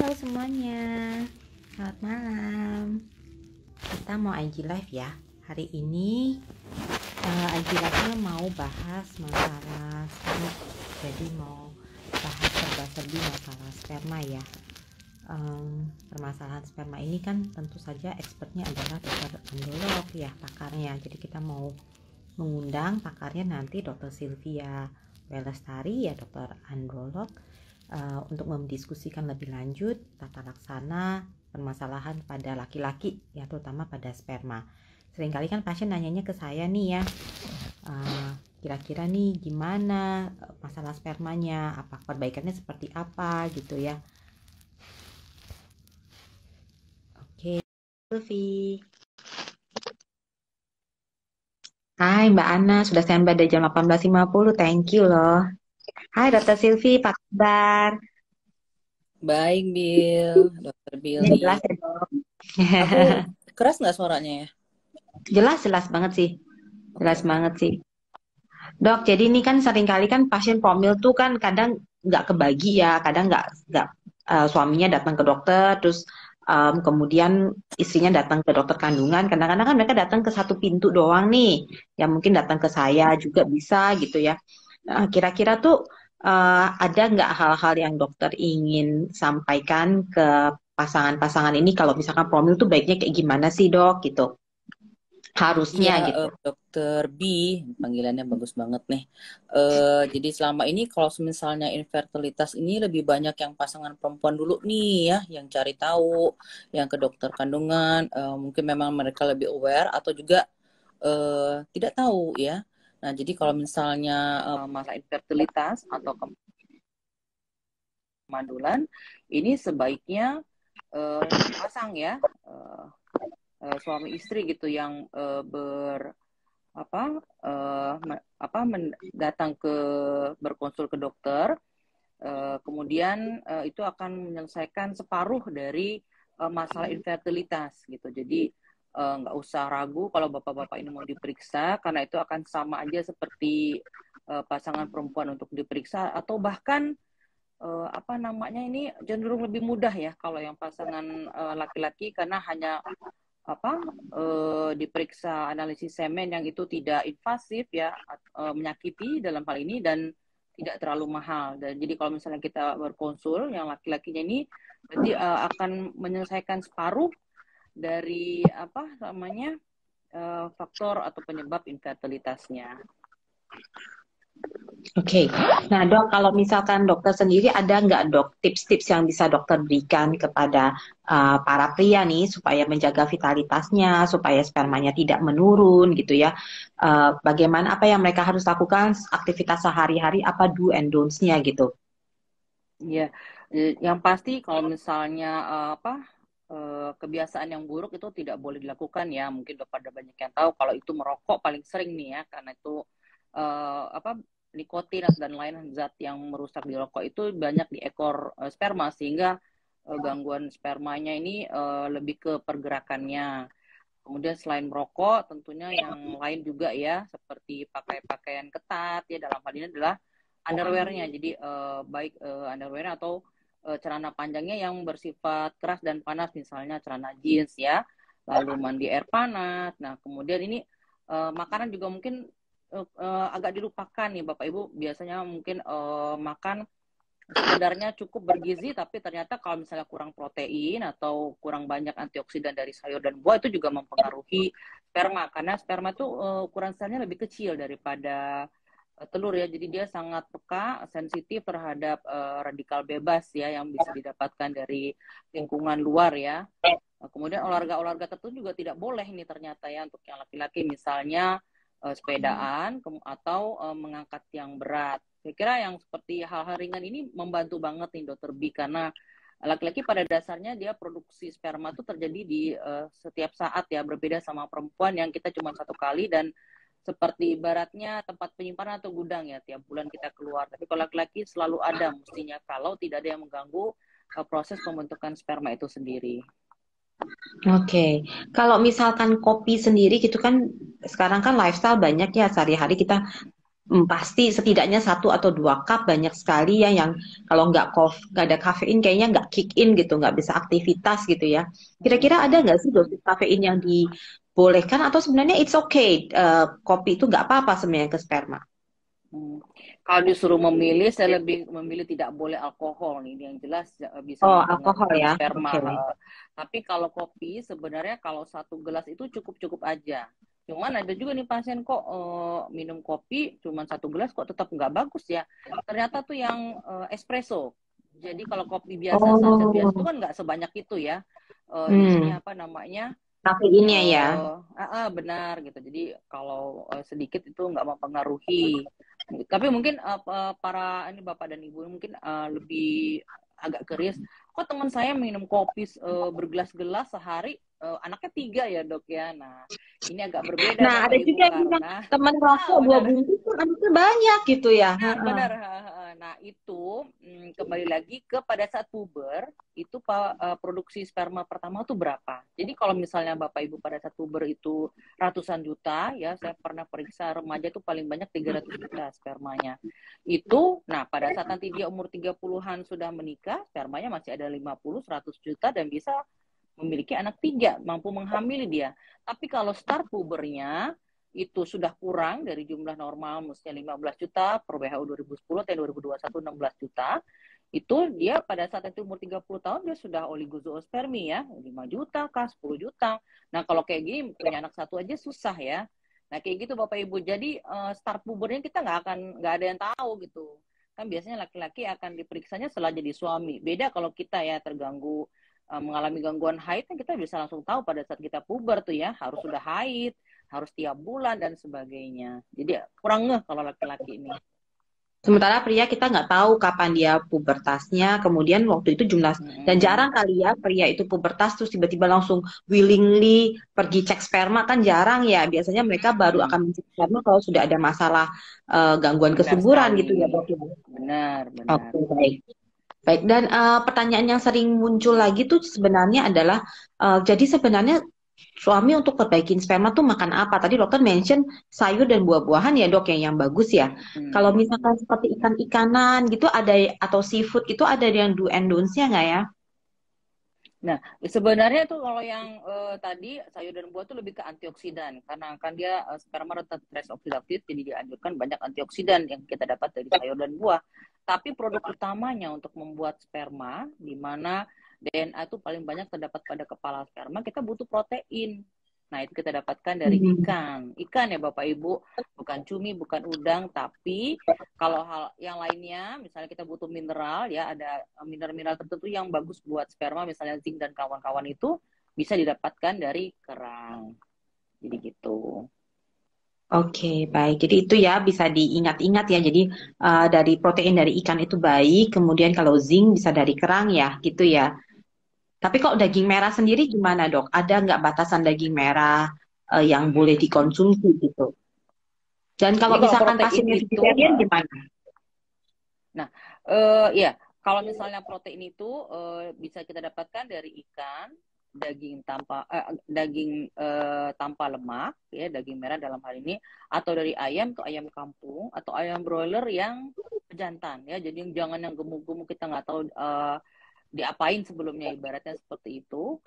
Halo semuanya, selamat malam. Kita mau IG Live ya. Hari ini IG Live-nya mau bahas masalah sperma. Jadi mau bahas serba-serbi masalah sperma ya. Permasalahan sperma ini kan tentu saja expertnya adalah dokter androlog ya, pakarnya. Jadi kita mau mengundang pakarnya nanti Dr. Sylvia Welestari ya, dokter androlog, untuk mendiskusikan lebih lanjut tata laksana permasalahan pada laki-laki ya, terutama pada sperma. Seringkali kan pasien nanyanya ke saya nih ya, kira-kira nih gimana masalah spermanya, apa perbaikannya seperti apa gitu ya. Oke, Sylvie. Hai Mbak Ana, sudah standby dari jam 18.50, thank you loh. Hai Dr. Sylvie, apa kabar? Baik, Bill. Dokter Bill Ini nih. jelas ya dok? Aku keras nggak suaranya ya? Jelas banget sih, Oke, jelas oke. banget sih. Dok, jadi ini kan seringkali kan pasien promil tuh kan kadang nggak kebagi ya, kadang nggak suaminya datang ke dokter, terus kemudian istrinya datang ke dokter kandungan. Kadang-kadang kan mereka datang ke satu pintu doang nih, ya mungkin datang ke saya juga bisa gitu ya. Kira-kira tuh ada nggak hal-hal yang dokter ingin sampaikan ke pasangan-pasangan ini kalau misalkan promil tuh baiknya kayak gimana sih dok gitu? Iya, Harusnya gitu. Dokter B, panggilannya bagus banget nih. Jadi selama ini kalau misalnya infertilitas ini lebih banyak yang pasangan perempuan dulu nih ya, yang cari tahu, yang ke dokter kandungan. Mungkin memang mereka lebih aware atau juga tidak tahu ya. Nah, jadi kalau misalnya masalah infertilitas atau kemandulan, ini sebaiknya sepasang ya. eh, Suami istri gitu yang apa datang ke berkonsul ke dokter, kemudian itu akan menyelesaikan separuh dari masalah infertilitas gitu. Jadi nggak usah ragu kalau bapak-bapak ini mau diperiksa, karena itu akan sama aja seperti pasangan perempuan untuk diperiksa, atau bahkan apa namanya ini cenderung lebih mudah ya kalau yang pasangan laki-laki, karena hanya apa diperiksa analisis semen yang itu tidak invasif ya, menyakiti dalam hal ini, dan tidak terlalu mahal. Dan jadi kalau misalnya kita berkonsul yang laki-lakinya ini, berarti akan menyelesaikan separuh dari apa namanya faktor atau penyebab infertilitasnya. Oke, nah dok, kalau misalkan dokter sendiri ada nggak dok tips-tips yang bisa dokter berikan kepada para pria nih supaya menjaga vitalitasnya, supaya spermanya tidak menurun gitu ya? Bagaimana apa yang mereka harus lakukan aktivitas sehari-hari, apa do and don'ts-nya gitu? Ya, yang pasti kalau misalnya kebiasaan yang buruk itu tidak boleh dilakukan ya. Mungkin udah pada banyak yang tahu kalau itu merokok paling sering nih ya, karena itu apa nikotin dan lain zat yang merusak di rokok itu banyak di ekor sperma, sehingga gangguan spermanya ini lebih ke pergerakannya. Kemudian selain merokok, tentunya yang lain juga ya, seperti pakai pakaian ketat ya, dalam hal ini adalah underwear-nya. Jadi baik underwear atau celana panjangnya yang bersifat keras dan panas, misalnya celana jeans ya, lalu mandi air panas. Nah, kemudian ini makanan juga mungkin agak dilupakan nih Bapak Ibu, biasanya mungkin makan sekedarnya cukup bergizi, tapi ternyata kalau misalnya kurang protein atau kurang banyak antioksidan dari sayur dan buah, itu juga mempengaruhi sperma, karena sperma itu ukuran selnya lebih kecil daripada telur ya, jadi dia sangat peka, sensitif terhadap radikal bebas ya yang bisa didapatkan dari lingkungan luar ya. Kemudian olahraga-olahraga tertentu juga tidak boleh ini ternyata ya untuk yang laki-laki, misalnya sepedaan atau mengangkat yang berat. Saya kira yang seperti hal-hal ringan ini membantu banget nih Dokter B, karena laki-laki pada dasarnya dia produksi sperma itu terjadi di setiap saat ya, berbeda sama perempuan yang kita cuma satu kali, dan seperti ibaratnya tempat penyimpanan atau gudang ya, tiap bulan kita keluar. Tapi kalau laki-laki selalu ada mestinya, kalau tidak ada yang mengganggu proses pembentukan sperma itu sendiri. Oke, kalau misalkan kopi sendiri gitu kan, sekarang kan lifestyle banyak ya, sehari-hari kita pasti setidaknya 1 atau 2 cup, banyak sekali ya yang kalau nggak ada kafein kayaknya nggak kick in gitu, nggak bisa aktivitas gitu ya. Kira-kira ada nggak sih dosis kafein yang dibolehkan atau sebenarnya it's okay, kopi itu nggak apa-apa sebenarnya ke sperma? Hmm. Kalau disuruh memilih, saya lebih memilih tidak boleh alkohol nih, yang jelas bisa Oh, alkohol mempengaruhi ya, sperma. oke. Tapi kalau kopi sebenarnya kalau 1 gelas itu cukup-cukup aja. Cuman ada juga nih pasien kok minum kopi cuman 1 gelas kok tetap nggak bagus ya. Ternyata tuh yang espresso. Jadi kalau kopi biasa, saset biasa itu Oh, kan nggak sebanyak itu ya. Ininya hmm, apa namanya? kafeinnya ya. Benar gitu. Jadi kalau sedikit itu nggak mempengaruhi. Tapi mungkin para ini bapak dan ibu mungkin lebih agak keris. Kok teman saya minum kopi bergelas-gelas sehari, anaknya 3 ya dok ya. Nah ini agak berbeda Nah, bapak ada ibu juga yang bilang karena teman rokok dua benar. bungkus tuh anaknya banyak gitu ya. Benar, Heeh. benar. Nah, itu kembali lagi ke pada saat puber, itu produksi sperma pertama tuh berapa. Jadi kalau misalnya Bapak Ibu pada saat puber itu ratusan juta, ya saya pernah periksa remaja itu paling banyak 300 juta spermanya. Itu, nah pada saat nanti dia umur 30-an sudah menikah, spermanya masih ada 50, 100 juta dan bisa memiliki anak 3, mampu menghamili dia. Tapi kalau start pubernya, itu sudah kurang dari jumlah normal, mestinya 15 juta, per WHO 2010, tahun 2021 16 juta, itu dia pada saat itu umur 30 tahun, dia sudah oligozoospermi ya, 5 juta kah, 10 juta. Nah kalau kayak gini, punya anak 1 aja susah ya. Nah kayak gitu Bapak Ibu, jadi start pubernya kita nggak ada yang tahu gitu. Kan biasanya laki-laki akan diperiksanya setelah jadi suami. Beda kalau kita ya terganggu, mengalami gangguan haid, kan kita bisa langsung tahu pada saat kita puber tuh ya, harus sudah haid, harus tiap bulan dan sebagainya. Jadi kurang ngeh kalau laki-laki ini. Sementara pria kita nggak tahu kapan dia pubertasnya, kemudian waktu itu jumlah, dan Mm-mm. jarang kali ya pria itu pubertas terus tiba-tiba langsung willingly pergi cek sperma, kan jarang ya. Biasanya mereka baru Mm-mm. akan mencek sperma kalau sudah ada masalah, gangguan Benar kesuburan gitu ya sekali. dok ya. Benar, benar. Oke, baik. Baik, dan pertanyaan yang sering muncul lagi tuh sebenarnya adalah, jadi sebenarnya suami untuk perbaikin sperma tuh makan apa? Tadi dokter mention sayur dan buah-buahan ya dok yang bagus ya. Kalau Mm-mm. misalkan seperti ikan-ikanan gitu ada, atau seafood itu ada yang do and don'ts-nya nggak ya? Nah, sebenarnya tuh kalau yang tadi sayur dan buah itu lebih ke antioksidan karena kan dia sperma rentan stres oksidatif, jadi dianjurkan banyak antioksidan yang kita dapat dari sayur dan buah. Tapi produk utamanya untuk membuat sperma, di mana DNA itu paling banyak terdapat pada kepala sperma, kita butuh protein. Nah, itu kita dapatkan dari Hmm. ikan. Ikan ya Bapak Ibu, bukan cumi, bukan udang, tapi kalau hal yang lainnya, misalnya kita butuh mineral, ya ada mineral-mineral tertentu yang bagus buat sperma, misalnya zinc dan kawan-kawan itu bisa didapatkan dari kerang. Jadi gitu. Oke, baik. Jadi itu ya bisa diingat-ingat ya. Jadi dari protein dari ikan itu baik, kemudian kalau zinc bisa dari kerang ya, gitu ya. Tapi kalau daging merah sendiri gimana dok? Ada nggak batasan daging merah yang boleh dikonsumsi gitu? Dan kalau Jadi kalau misalkan protein pasiennya itu, vegetarian gimana? nah, ya kalau misalnya protein itu bisa kita dapatkan dari ikan, daging tanpa lemak, ya daging merah dalam hal ini, atau dari ayam tuh ayam kampung atau ayam broiler yang pejantan, ya. Jadi jangan yang gemuk-gemuk kita nggak tahu diapain sebelumnya, ibaratnya seperti itu.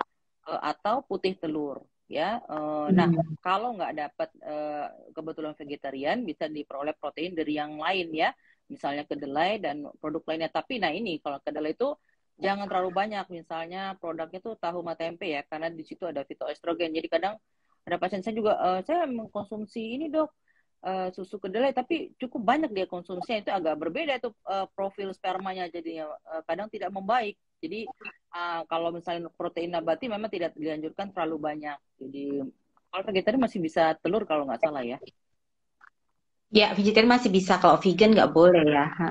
Atau putih telur ya. Nah Hmm. kalau nggak dapat kebetulan vegetarian bisa diperoleh protein dari yang lain ya, misalnya kedelai dan produk lainnya. Tapi nah ini kalau kedelai itu jangan terlalu banyak, misalnya produknya tuh tahu sama tempe ya, karena di situ ada fitoestrogen. Jadi kadang ada pasien saya juga, saya mengkonsumsi ini dok, susu kedelai, tapi cukup banyak dia konsumsinya, itu agak berbeda itu profil spermanya, jadinya kadang tidak membaik. Jadi kalau misalnya protein nabati memang tidak dianjurkan terlalu banyak. Jadi kalau vegetarian masih bisa telur kalau nggak salah ya. Ya, vegetarian masih bisa, kalau vegan nggak boleh ya. Ha.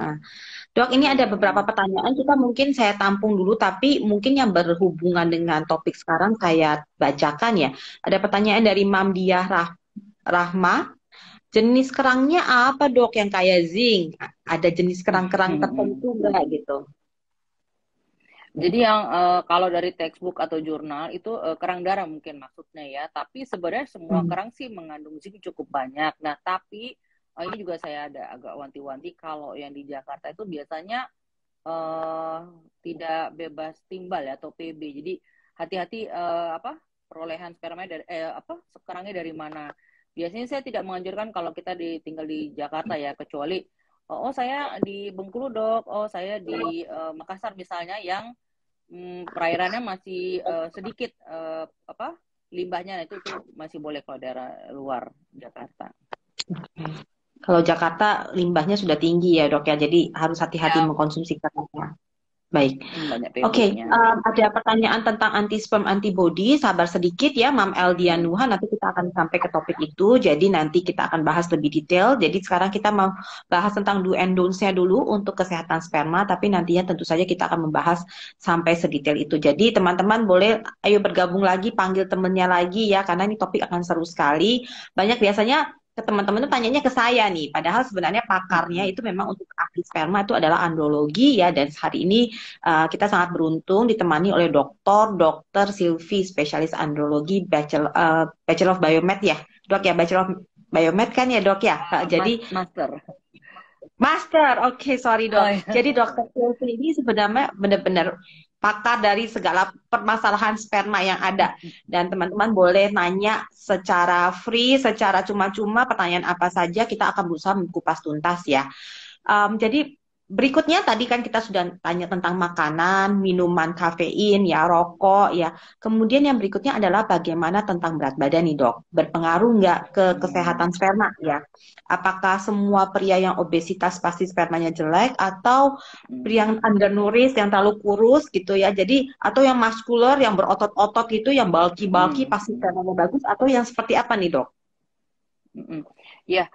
Dok, ini ada beberapa Mm-mm. pertanyaan, kita mungkin saya tampung dulu, tapi mungkin yang berhubungan dengan topik sekarang saya bacakan ya. Ada pertanyaan dari Mamdiah Rahma. Jenis kerangnya apa dok yang kayak zinc? Ada jenis kerang-kerang tertentu nggak gitu? Jadi yang kalau dari textbook atau jurnal itu kerang darah mungkin maksudnya ya. Tapi sebenarnya semua Hmm. kerang sih mengandung zinc cukup banyak. Nah, tapi ini juga saya ada agak wanti-wanti kalau yang di Jakarta itu biasanya tidak bebas timbal ya atau PB. Jadi hati-hati apa perolehan sperma dari apa sekarangnya dari mana. Biasanya saya tidak menganjurkan kalau kita tinggal di Jakarta ya, kecuali oh saya di Bengkulu dok, oh saya di Makassar misalnya yang perairannya masih sedikit apa limbahnya, itu masih boleh kalau daerah luar Jakarta. Kalau Jakarta limbahnya sudah tinggi ya dok ya, jadi harus hati-hati Ya, mengkonsumsi karena. Baik. banyak Oke, PB-nya. ada pertanyaan tentang anti-sperm antibody. Sabar sedikit ya, Mam Hmm. Eldianuha. Nanti kita akan sampai ke topik itu. Jadi nanti kita akan bahas lebih detail. Jadi sekarang kita mau bahas tentang do and don'ts-nya dulu untuk kesehatan sperma. Tapi nantinya tentu saja kita akan membahas sampai sedetail itu. Jadi teman-teman boleh ayo bergabung lagi, panggil temennya lagi ya, karena ini topik akan seru sekali. Banyak biasanya ke teman-teman itu tanyanya ke saya nih. Padahal sebenarnya pakarnya Hmm. itu memang untuk ahli sperma itu adalah andrologi ya. Dan hari ini kita sangat beruntung ditemani oleh Dr. Silvi, spesialis andrologi, Bachelor of Biomed ya, dok ya, Bachelor of Biomed kan ya dok ya. Jadi Master. Master, oke, sorry Oh dok. ya. Jadi Dr. Silvi ini sebenarnya benar-benar pakar dari segala permasalahan sperma yang ada. Dan teman-teman boleh nanya secara free, secara cuma-cuma, pertanyaan apa saja kita akan berusaha mengupas tuntas ya. Jadi berikutnya tadi kan kita sudah tanya tentang makanan, minuman kafein, ya rokok, ya. Kemudian yang berikutnya adalah bagaimana tentang berat badan nih dok. Berpengaruh nggak ke kesehatan sperma ya? Apakah semua pria yang obesitas pasti spermanya jelek atau pria yang undernourished, yang terlalu kurus gitu ya? Jadi atau yang muscular, yang berotot-otot itu, yang bulky-bulky pasti spermanya bagus atau yang seperti apa nih dok? Ya,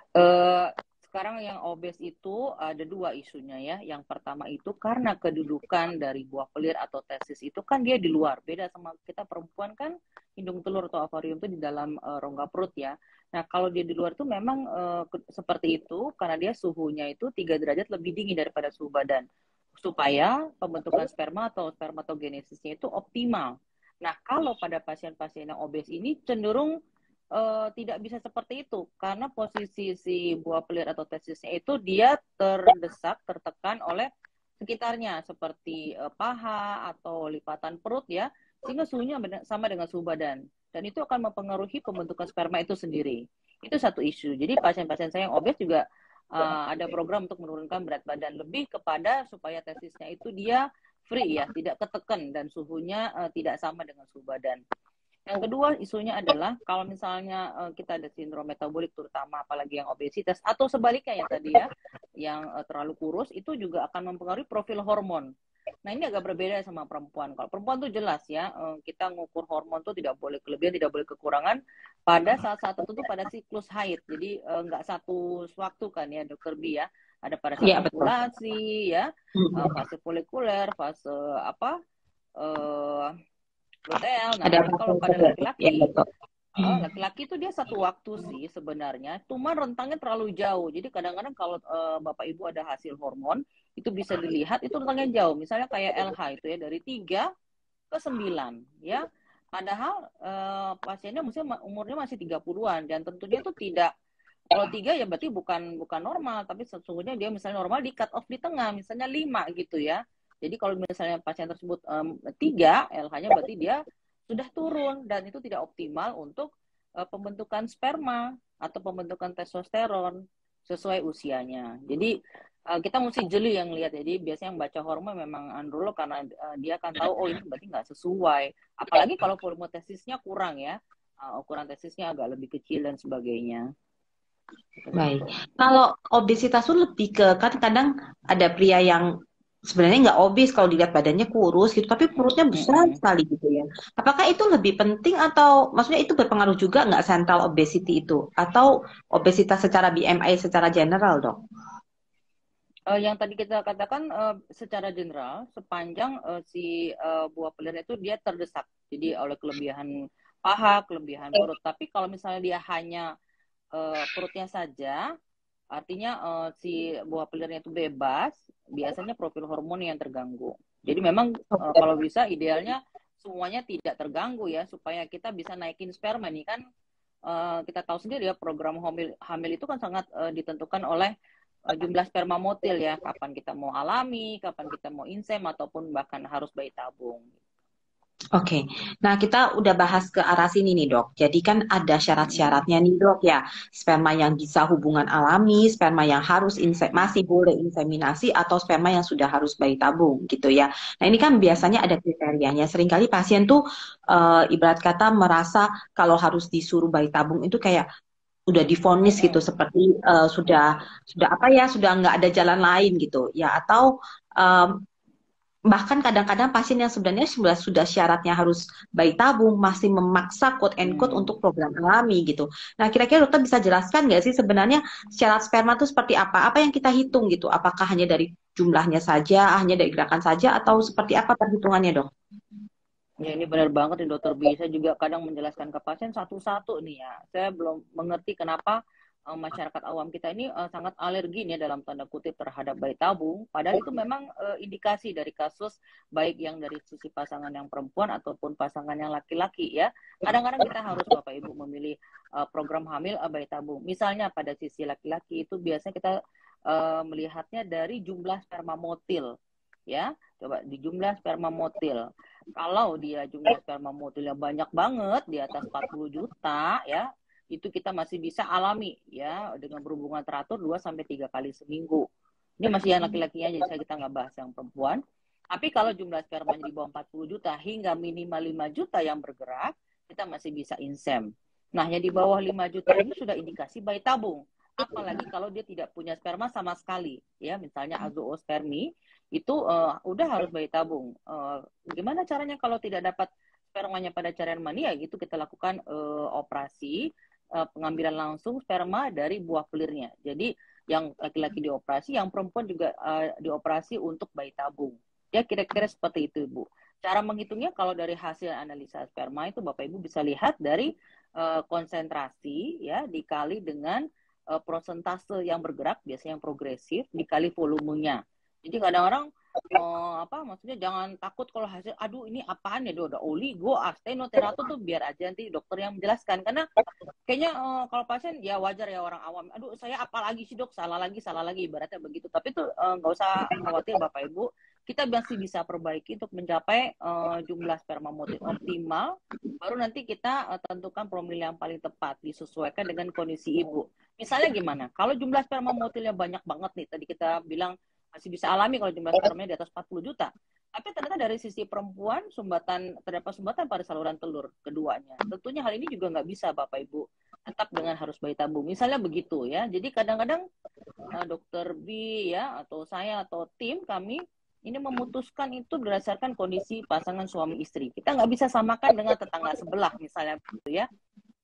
sekarang yang obes itu ada dua isunya ya. Yang pertama itu karena kedudukan dari buah pelir atau testis itu kan dia di luar. Beda sama kita perempuan kan hidung telur atau ovarium itu di dalam rongga perut ya. Nah, kalau dia di luar itu memang seperti itu karena dia suhunya itu 3 derajat lebih dingin daripada suhu badan. Supaya pembentukan sperma atau spermatogenesisnya itu optimal. Nah, kalau pada pasien-pasien yang obes ini cenderung tidak bisa seperti itu karena posisi si buah pelir atau testisnya itu dia terdesak, tertekan oleh sekitarnya seperti paha atau lipatan perut ya, sehingga suhunya sama dengan suhu badan dan itu akan mempengaruhi pembentukan sperma itu sendiri. Itu satu isu. Jadi pasien-pasien saya yang obes juga ada program untuk menurunkan berat badan lebih kepada supaya testisnya itu dia free ya, tidak ketekan dan suhunya tidak sama dengan suhu badan. Yang kedua isunya adalah kalau misalnya kita ada sindrom metabolik terutama apalagi yang obesitas atau sebaliknya yang tadi ya yang terlalu kurus itu juga akan mempengaruhi profil hormon. Nah ini agak berbeda sama perempuan. Kalau perempuan tuh jelas ya kita ngukur hormon tuh tidak boleh kelebihan, tidak boleh kekurangan pada saat-saat tertentu pada siklus haid. Jadi nggak satu waktu kan ya dokter Bi ya. Ada pada saat Iya betul. ovulasi ya, fase folikuler, fase apa luteal. Nah, Ada tapi kalau pada ya laki-laki, betul. laki-laki itu dia satu waktu sih sebenarnya, cuman rentangnya terlalu jauh. Jadi kadang-kadang kalau Bapak Ibu ada hasil hormon, itu bisa dilihat itu rentangnya jauh. Misalnya kayak LH itu ya dari 3 ke 9 ya. Padahal pasiennya mungkin umurnya masih 30-an dan tentunya itu tidak kalau 3 ya berarti bukan bukan normal, tapi sesungguhnya dia misalnya normal di cut off di tengah, misalnya 5 gitu ya. Jadi kalau misalnya pasien tersebut 3, LH-nya berarti dia sudah turun dan itu tidak optimal untuk pembentukan sperma atau pembentukan testosteron sesuai usianya. Jadi kita mesti jeli yang lihat. Jadi biasanya yang baca hormon memang androlog karena dia akan tahu oh ini berarti nggak sesuai. Apalagi kalau volume testisnya kurang ya, ukuran testisnya agak lebih kecil dan sebagainya. Baik. Kalau obesitas itu lebih ke kan kadang ada pria yang sebenarnya nggak obes kalau dilihat badannya kurus gitu, tapi perutnya besar Mm-mm. sekali gitu ya. Apakah itu lebih penting atau maksudnya itu berpengaruh juga nggak central obesity itu atau obesitas secara BMI secara general dok? Yang tadi kita katakan secara general sepanjang si buah pelirnya itu dia terdesak jadi oleh kelebihan paha, kelebihan perut. Tapi kalau misalnya dia hanya perutnya saja, artinya si buah pelirnya itu bebas, biasanya profil hormon yang terganggu. Jadi memang kalau bisa idealnya semuanya tidak terganggu ya supaya kita bisa naikin sperma nih kan kita tahu sendiri ya program hamil itu kan sangat ditentukan oleh jumlah sperma motil ya, kapan kita mau alami, kapan kita mau insem ataupun bahkan harus bayi tabung. Oke, nah kita udah bahas ke arah sini nih dok. Jadi kan ada syarat-syaratnya nih dok ya. Sperma yang bisa hubungan alami, sperma yang harus masih boleh inseminasi, atau sperma yang sudah harus bayi tabung gitu ya. Nah ini kan biasanya ada kriterianya. Seringkali pasien tuh ibarat kata merasa kalau harus disuruh bayi tabung itu kayak udah divonis gitu, seperti sudah apa ya, sudah nggak ada jalan lain gitu ya, atau bahkan kadang-kadang pasien yang sebenarnya sudah syaratnya harus bayi tabung masih memaksa quote and quote untuk program alami gitu. Nah, kira-kira dokter bisa jelaskan nggak sih sebenarnya syarat sperma itu seperti apa? Apa yang kita hitung gitu? Apakah hanya dari jumlahnya saja, hanya dari gerakan saja, atau seperti apa perhitungannya, dok? Ya ini benar banget nih dokter B. Saya juga kadang menjelaskan ke pasien satu-satu nih ya. Saya belum mengerti kenapa masyarakat awam kita ini sangat alergi nih dalam tanda kutip terhadap bayi tabung. Padahal itu memang indikasi dari kasus baik yang dari sisi pasangan yang perempuan ataupun pasangan yang laki-laki ya. Kadang-kadang kita harus Bapak Ibu memilih program hamil bayi tabung. Misalnya pada sisi laki-laki itu biasanya kita melihatnya dari jumlah sperma motil ya. Coba di jumlah sperma motil. Kalau dia jumlah sperma motilnya banyak banget di atas 40 juta ya, itu kita masih bisa alami ya dengan berhubungan teratur 2 sampai 3 kali seminggu. Ini masih yang laki-lakinya aja, saya kita nggak bahas yang perempuan. Tapi kalau jumlah spermanya di bawah 40 juta hingga minimal 5 juta yang bergerak, kita masih bisa insem. Nah, yang di bawah 5 juta ini sudah indikasi bayi tabung. Apalagi kalau dia tidak punya sperma sama sekali, ya misalnya azoospermi, itu udah harus bayi tabung. Gimana caranya kalau tidak dapat spermanya pada cairan mani? Ya gitu kita lakukan operasi pengambilan langsung sperma dari buah pelirnya. Jadi yang laki-laki dioperasi, yang perempuan juga dioperasi untuk bayi tabung. Ya kira-kira seperti itu Ibu. Cara menghitungnya kalau dari hasil analisa sperma itu Bapak Ibu bisa lihat dari konsentrasi ya dikali dengan prosentase yang bergerak, biasanya yang progresif, dikali volumenya. Jadi kadang orang maksudnya jangan takut kalau hasil aduh ini apaan ya, udah oligo, astenoterato tuh biar aja nanti dokter yang menjelaskan, karena kayaknya kalau pasien ya wajar ya orang awam, aduh saya apa lagi sih dok, salah lagi ibaratnya begitu. Tapi tuh nggak usah khawatir Bapak Ibu, kita masih bisa perbaiki untuk mencapai jumlah sperma motil optimal. Baru nanti kita tentukan promil yang paling tepat disesuaikan dengan kondisi ibu. Misalnya gimana? Kalau jumlah sperma motilnya banyak banget nih, tadi kita bilang masih bisa alami kalau jumlah spermanya di atas 40 juta. Tapi ternyata dari sisi perempuan terdapat sumbatan pada saluran telur keduanya. Tentunya hal ini juga nggak bisa Bapak Ibu tetap dengan harus bayi tabung. Misalnya begitu ya. Jadi kadang-kadang dokter B ya atau saya atau tim kami ini memutuskan itu berdasarkan kondisi pasangan suami istri. Kita nggak bisa samakan dengan tetangga sebelah misalnya begitu ya.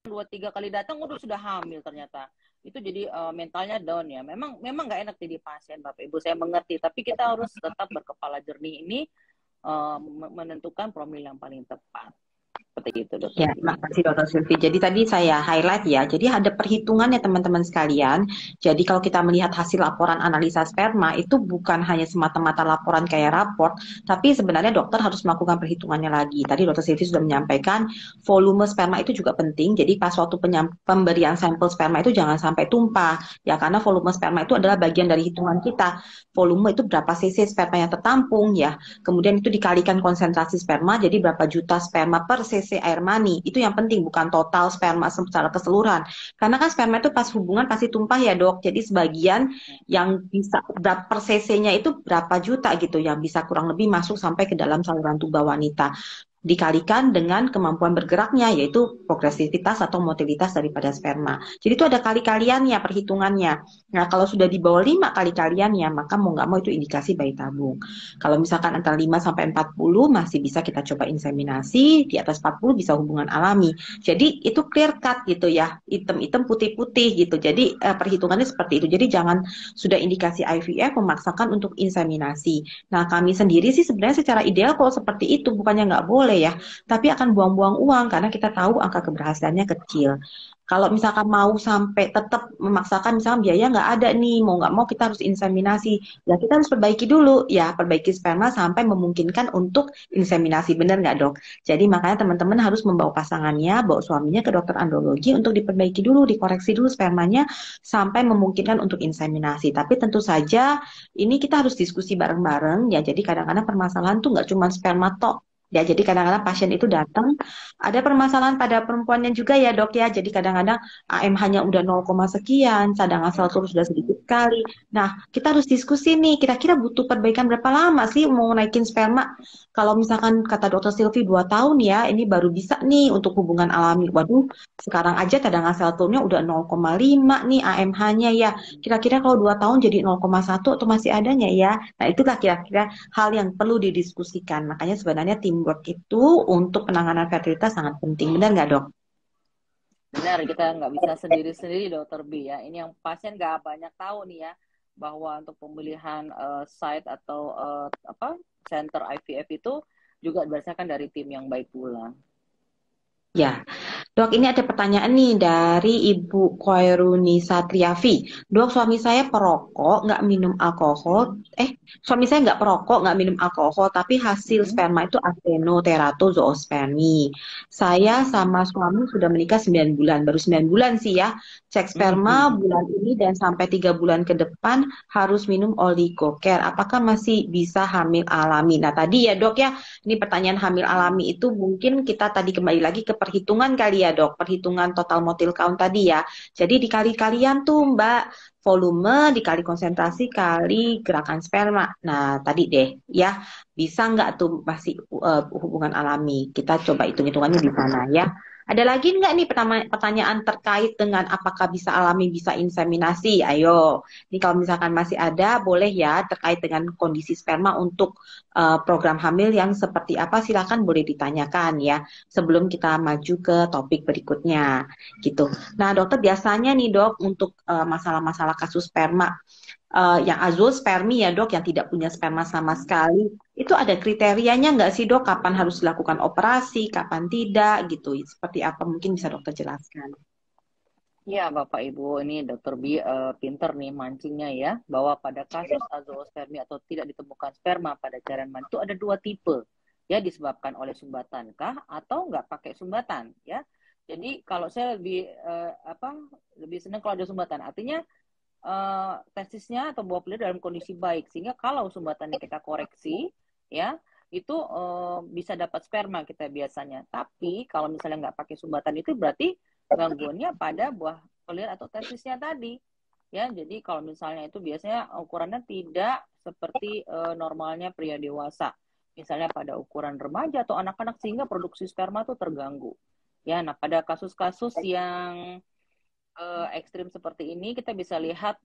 2-3 kali datang udah sudah hamil ternyata. Itu jadi mentalnya down ya. Memang nggak enak jadi pasien Bapak Ibu, saya mengerti. Tapi kita harus tetap berkepala jernih ini menentukan promil yang paling tepat. Seperti itu dokter. Ya, terima kasih Dokter Sylvie. Jadi tadi saya highlight ya, jadi ada perhitungannya teman-teman sekalian. Jadi kalau kita melihat hasil laporan analisa sperma itu bukan hanya semata-mata laporan kayak raport, tapi sebenarnya dokter harus melakukan perhitungannya lagi. Tadi Dokter Sylvie sudah menyampaikan volume sperma itu juga penting. Jadi pas waktu pemberian sampel sperma itu jangan sampai tumpah ya, karena volume sperma itu adalah bagian dari hitungan kita. Volume itu berapa cc sperma yang tertampung ya. Kemudian itu dikalikan konsentrasi sperma, jadi berapa juta sperma per cc air mani. Itu yang penting, bukan total sperma secara keseluruhan. Karena kan sperma itu pas hubungan pasti tumpah ya dok. Jadi sebagian yang bisa per cc-nya itu berapa juta gitu, yang bisa kurang lebih masuk sampai ke dalam saluran tuba wanita. Dikalikan dengan kemampuan bergeraknya, yaitu progresivitas atau motilitas daripada sperma. Jadi itu ada kali-kaliannya, perhitungannya. Nah, kalau sudah di bawah 5 kali-kaliannya, maka mau nggak mau itu indikasi bayi tabung. Kalau misalkan antara 5 sampai 40 masih bisa kita coba inseminasi, di atas 40 bisa hubungan alami. Jadi itu clear cut gitu ya, hitam-hitam putih-putih gitu. Jadi perhitungannya seperti itu. Jadi jangan sudah indikasi IVF memaksakan untuk inseminasi. Nah, kami sendiri sih sebenarnya secara ideal kalau seperti itu, bukannya nggak boleh ya, tapi akan buang-buang uang karena kita tahu angka keberhasilannya kecil. Kalau misalkan mau sampai tetap memaksakan, misalkan biaya nggak ada nih, mau nggak mau kita harus inseminasi. Ya kita harus perbaiki dulu, ya perbaiki sperma sampai memungkinkan untuk inseminasi, benar nggak dok? Jadi makanya teman-teman harus membawa pasangannya, bawa suaminya ke dokter andrologi untuk diperbaiki dulu, dikoreksi dulu spermanya sampai memungkinkan untuk inseminasi. Tapi tentu saja ini kita harus diskusi bareng-bareng ya. Jadi kadang-kadang permasalahan tuh nggak cuma sperma tok. Ya, jadi kadang-kadang pasien itu datang ada permasalahan pada perempuannya juga ya dok ya. Jadi kadang-kadang AMH-nya udah 0, sekian, cadangan sel telur sudah sedikit sekali. Nah, kita harus diskusi nih, kira-kira butuh perbaikan berapa lama sih mau naikin sperma? Kalau misalkan kata dokter Silvi 2 tahun ya, ini baru bisa nih untuk hubungan alami. Waduh, sekarang aja cadangan sel telurnya udah 0,5 nih AMH-nya ya. Kira-kira kalau 2 tahun jadi 0,1 atau masih adanya ya? Nah, itulah kira-kira hal yang perlu didiskusikan. Makanya sebenarnya teamwork itu untuk penanganan fertilitas sangat penting. Benar nggak, Dok? Benar, kita nggak bisa sendiri-sendiri dokter B ya. Ini yang pasien nggak banyak tahu nih ya, bahwa untuk pemilihan site atau apa center IVF itu juga berdasarkan dari tim yang baik pula. Ya, dok, ini ada pertanyaan nih dari Ibu Koiruni Satriavi. Dok, suami saya perokok, nggak minum alkohol. Suami saya nggak perokok, nggak minum alkohol, tapi hasil sperma itu arsenoteratozoospermi. Saya sama suami sudah menikah 9 bulan, baru 9 bulan sih ya. Cek sperma bulan ini dan sampai 3 bulan ke depan harus minum oligocare. Apakah masih bisa hamil alami? Nah, tadi ya dok ya, ini pertanyaan hamil alami itu mungkin kita tadi kembali lagi ke perhitungan kali ya dok, perhitungan total motil count tadi ya. Jadi dikali kalian tuh Mbak, volume dikali konsentrasi kali gerakan sperma. Nah tadi deh ya, bisa nggak tuh masih hubungan alami? Kita coba hitung-hitungannya di sana ya. Ada lagi nggak nih pertanyaan terkait dengan apakah bisa alami, bisa inseminasi? Ayo, ini kalau misalkan masih ada, boleh ya terkait dengan kondisi sperma untuk program hamil yang seperti apa silakan boleh ditanyakan ya sebelum kita maju ke topik berikutnya gitu. Nah dokter biasanya nih dok untuk masalah-masalah kasus sperma yang azoospermi ya dok yang tidak punya sperma sama sekali itu ada kriterianya nggak sih dok kapan harus dilakukan operasi kapan tidak gitu seperti apa mungkin bisa dokter jelaskan. Ya, Bapak Ibu, ini Dokter B pinter nih mancingnya ya, bahwa pada kasus azoospermi atau tidak ditemukan sperma pada cairan mani itu ada dua tipe, ya disebabkan oleh sumbatan kah atau nggak pakai sumbatan, ya. Jadi kalau saya lebih lebih senang kalau ada sumbatan, artinya testisnya atau buah pelir dalam kondisi baik, sehingga kalau sumbatannya kita koreksi, ya itu bisa dapat sperma kita biasanya. Tapi kalau misalnya nggak pakai sumbatan itu berarti gangguannya pada buah pelir atau testisnya tadi. Ya, jadi kalau misalnya itu biasanya ukurannya tidak seperti normalnya pria dewasa. Misalnya pada ukuran remaja atau anak-anak sehingga produksi sperma itu terganggu. Ya, nah pada kasus-kasus yang ekstrim seperti ini kita bisa lihat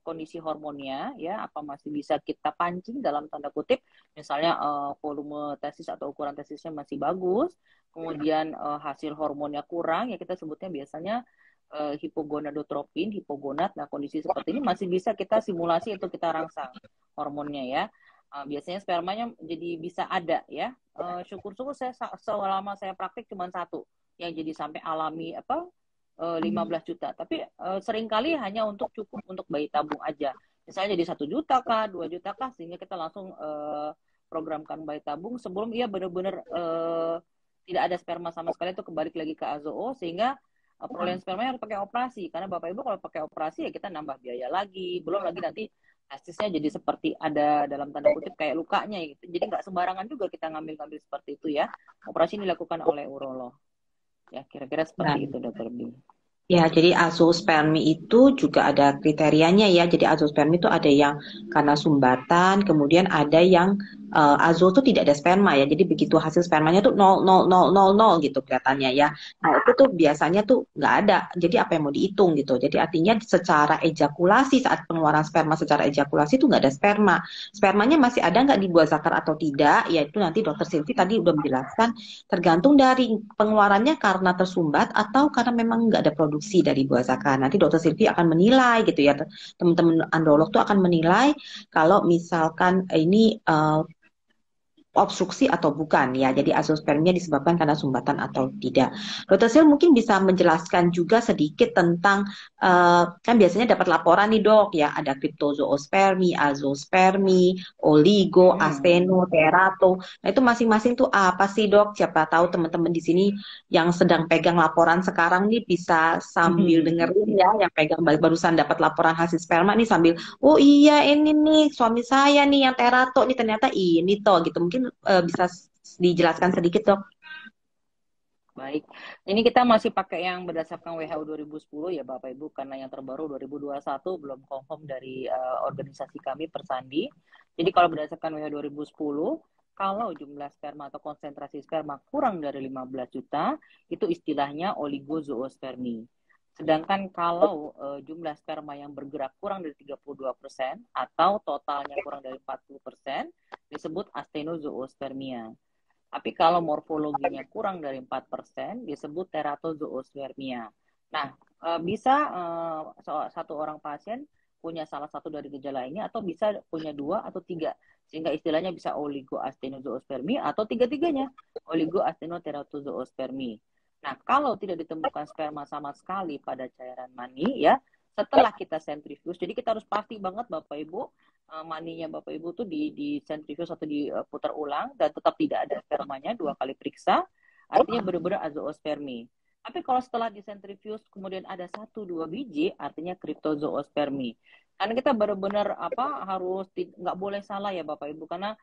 kondisi hormonnya ya apa masih bisa kita pancing dalam tanda kutip misalnya volume testis atau ukuran testisnya masih bagus kemudian hasil hormonnya kurang ya kita sebutnya biasanya hipogonadotropin hipogonad. Nah kondisi seperti ini masih bisa kita simulasi untuk kita rangsang hormonnya ya. Biasanya spermanya jadi bisa ada ya. Syukur-syukur saya selama saya praktik cuma satu yang jadi sampai alami 15 juta. Tapi seringkali hanya untuk cukup untuk bayi tabung aja. Misalnya jadi 1 juta kah, 2 juta kah, sehingga kita langsung programkan bayi tabung sebelum ia benar-benar tidak ada sperma sama sekali itu kembali lagi ke azoo sehingga perolehan sperma harus pakai operasi karena Bapak Ibu kalau pakai operasi ya kita nambah biaya lagi belum lagi nanti testisnya jadi seperti ada dalam tanda kutip kayak lukanya gitu. Jadi nggak sembarangan juga kita ngambil-ngambil seperti itu ya. Operasi ini dilakukan oleh urolog. Ya, kira-kira seperti itu, Dokter B. Ya, jadi azoospermi itu juga ada kriterianya ya. Jadi azoospermi itu ada yang karena sumbatan, kemudian ada yang azo itu tidak ada sperma ya. Jadi begitu hasil spermanya tuh 0,0000 gitu kelihatannya ya. Nah, itu tuh biasanya tuh nggak ada. Jadi apa yang mau dihitung gitu. Jadi artinya secara ejakulasi saat pengeluaran sperma secara ejakulasi itu nggak ada sperma. Spermanya masih ada nggak di buah zakar atau tidak? Ya itu nanti Dokter Silvi tadi udah menjelaskan tergantung dari pengeluarannya karena tersumbat atau karena memang nggak ada produksi dari buah zakar. Nanti Dokter Silvi akan menilai gitu ya, teman-teman androlog tuh akan menilai kalau misalkan ini obstruksi atau bukan ya. Jadi azoospermia disebabkan karena sumbatan atau tidak. Dokter Sil mungkin bisa menjelaskan juga sedikit tentang kan biasanya dapat laporan nih dok ya, ada kriptozoospermi, azoospermi, oligo, Hmm. asteno, terato. Nah itu masing-masing tuh apa sih dok? Siapa tahu teman-teman di sini yang sedang pegang laporan sekarang nih bisa sambil dengerin ya, yang pegang barusan dapat laporan hasil sperma nih sambil, oh iya ini nih suami saya nih yang terato nih ternyata ini toh gitu. Mungkin bisa dijelaskan sedikit dok. Baik, ini kita masih pakai yang berdasarkan WHO 2010 ya Bapak Ibu, karena yang terbaru 2021 belum confirm dari organisasi kami Persandi. Jadi kalau berdasarkan WHO 2010, kalau jumlah sperma atau konsentrasi sperma kurang dari 15 juta, itu istilahnya oligozoospermi. Sedangkan kalau jumlah sperma yang bergerak kurang dari 32% atau totalnya kurang dari 40%, disebut astenozoospermia. Tapi kalau morfologinya kurang dari 4% disebut teratozoospermia. Nah, bisa satu orang pasien punya salah satu dari gejala ini atau bisa punya dua atau tiga. Sehingga istilahnya bisa oligoastenozoospermia atau tiga-tiganya oligoastenoteratozoospermi. Nah, kalau tidak ditemukan sperma sama sekali pada cairan mani ya, setelah kita sentrifuge, jadi kita harus pasti banget Bapak Ibu maninya Bapak Ibu tuh di sentrifuge atau diputar ulang dan tetap tidak ada spermanya 2 kali periksa, artinya benar-benar azoospermi. Tapi kalau setelah disentrifuge kemudian ada 1-2 biji, artinya cryptozoospermi. Karena kita benar-benar harus nggak boleh salah ya Bapak Ibu, karena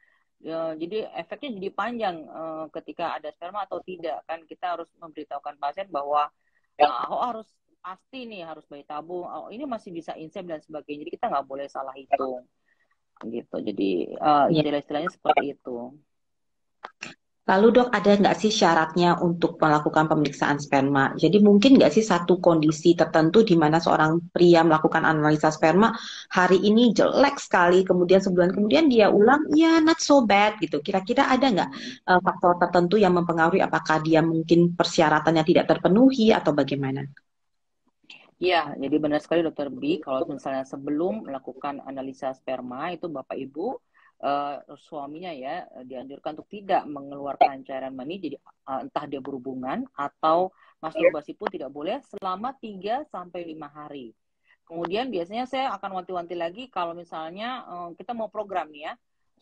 jadi efeknya jadi panjang ketika ada sperma atau tidak, kan kita harus memberitahukan pasien bahwa harus pasti nih harus bayi tabung, ini masih bisa insem dan sebagainya, jadi kita nggak boleh salah hitung gitu. Jadi Ya. istilah-istilahnya seperti itu. Lalu dok, ada nggak sih syaratnya untuk melakukan pemeriksaan sperma? Jadi mungkin nggak sih satu kondisi tertentu di mana seorang pria melakukan analisa sperma hari ini jelek sekali, kemudian sebulan kemudian dia ulang, ya not so bad gitu. Kira-kira ada nggak faktor tertentu yang mempengaruhi apakah dia mungkin persyaratannya tidak terpenuhi atau bagaimana? Ya, jadi benar sekali Dokter B, kalau misalnya sebelum melakukan analisa sperma itu Bapak Ibu suaminya ya dianjurkan untuk tidak mengeluarkan cairan mani, jadi entah dia berhubungan atau masturbasi pun tidak boleh selama 3 sampai 5 hari. Kemudian biasanya saya akan wanti-wanti lagi kalau misalnya kita mau program nih ya,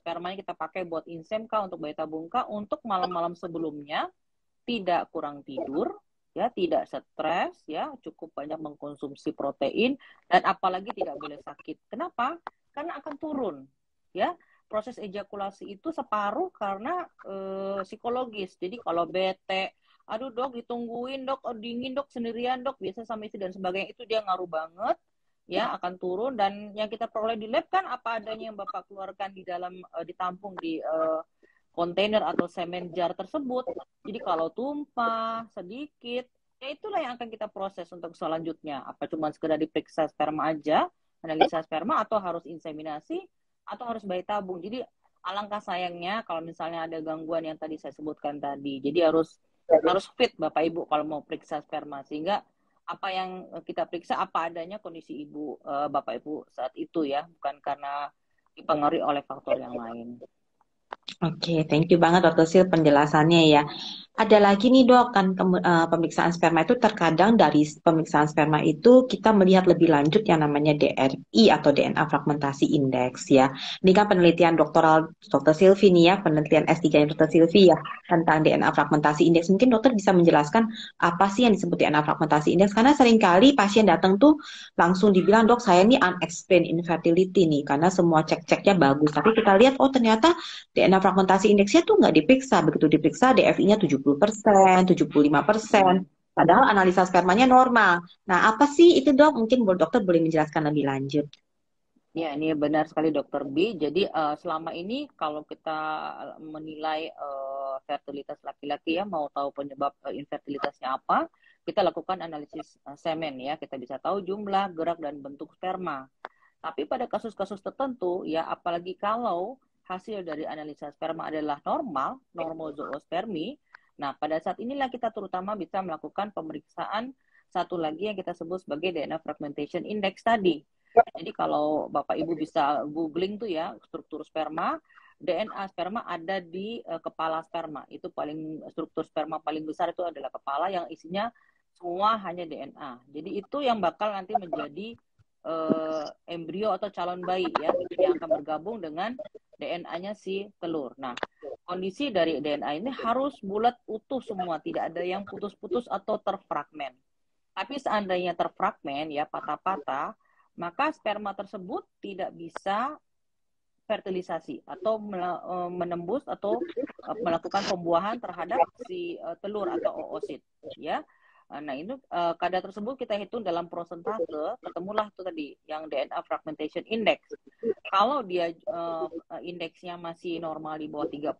spermanya kita pakai buat insem kah untuk bayi tabung kah, untuk malam-malam sebelumnya tidak kurang tidur, ya, tidak stres, ya, cukup banyak mengkonsumsi protein, dan apalagi tidak boleh sakit. Kenapa? Karena akan turun, ya. Proses ejakulasi itu separuh karena psikologis. Jadi kalau bete, aduh dok ditungguin dok, oh, dingin dok sendirian dok, biasa sama istri dan sebagainya, itu dia ngaruh banget, ya, akan turun. Dan yang kita peroleh di lab kan apa adanya yang Bapak keluarkan di dalam ditampung di kontainer atau semen jar tersebut. Jadi kalau tumpah sedikit, ya itulah yang akan kita proses untuk selanjutnya. Apa cuma sekedar diperiksa sperma aja, analisa sperma, atau harus inseminasi, atau harus bayi tabung. Jadi alangkah sayangnya kalau misalnya ada gangguan yang tadi saya sebutkan tadi. Jadi harus fit Bapak Ibu kalau mau periksa sperma, sehingga apa yang kita periksa apa adanya kondisi ibu Bapak Ibu saat itu ya, bukan karena dipengaruhi oleh faktor yang lain. Oke, thank you banget Dokter Sil penjelasannya ya. Ada lagi nih dok, kan pemeriksaan sperma itu terkadang dari pemeriksaan sperma itu kita melihat lebih lanjut yang namanya DRI atau DNA fragmentasi indeks ya. Ini kan penelitian doktoral Dokter Silvi nih ya, penelitian S3 Dokter Silvi ya tentang DNA fragmentasi indeks. Mungkin dokter bisa menjelaskan apa sih yang disebut DNA fragmentasi indeks? Karena seringkali pasien datang tuh langsung dibilang dok saya ini unexplained infertility nih karena semua cek-ceknya bagus. Tapi kita lihat oh ternyata DNA fragmentasi indeksnya tuh nggak diperiksa. Begitu diperiksa DFI-nya 70%, 75%. Padahal analisa spermanya normal. Nah, apa sih itu dok? Mungkin dokter boleh menjelaskan lebih lanjut. Ya, ini benar sekali Dokter B. Jadi selama ini kalau kita menilai fertilitas laki-laki ya, mau tahu penyebab infertilitasnya apa, kita lakukan analisis semen ya. Kita bisa tahu jumlah, gerak, dan bentuk sperma. Tapi pada kasus-kasus tertentu ya, apalagi kalau hasil dari analisa sperma adalah normal, normozoospermi, nah pada saat inilah kita terutama bisa melakukan pemeriksaan satu lagi yang kita sebut sebagai DNA fragmentation index tadi. Jadi kalau Bapak Ibu bisa googling tuh ya struktur sperma, DNA sperma ada di kepala sperma. Itu struktur sperma paling besar itu adalah kepala yang isinya semua hanya DNA. Jadi itu yang bakal nanti menjadi embrio atau calon bayi ya, yang akan bergabung dengan DNA-nya si telur. Nah, kondisi dari DNA ini harus bulat utuh semua, tidak ada yang putus-putus atau terfragmen. Tapi seandainya terfragmen ya, patah-patah, maka sperma tersebut tidak bisa fertilisasi atau menembus atau melakukan pembuahan terhadap si telur atau oosit ya. Nah, itu kadar tersebut kita hitung dalam prosentase, ketemulah itu tadi yang DNA fragmentation index. Kalau dia indeksnya masih normal di bawah 30,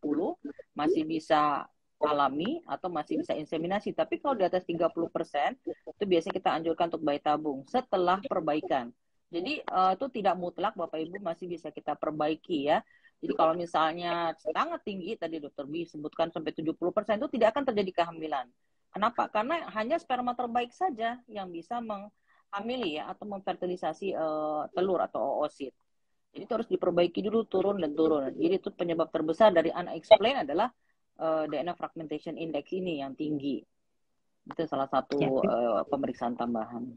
masih bisa alami atau masih bisa inseminasi. Tapi kalau di atas 30%, itu biasanya kita anjurkan untuk bayi tabung setelah perbaikan. Jadi itu tidak mutlak Bapak Ibu, masih bisa kita perbaiki ya. Jadi kalau misalnya sangat tinggi, tadi Dokter Bi sebutkan sampai 70%, itu tidak akan terjadi kehamilan. Kenapa? Karena hanya sperma terbaik saja yang bisa menghamili ya atau memfertilisasi telur atau oosit. Jadi itu harus diperbaiki dulu, turun dan turun. Jadi itu penyebab terbesar dari unexplained adalah DNA fragmentation index ini yang tinggi. Itu salah satu pemeriksaan tambahan.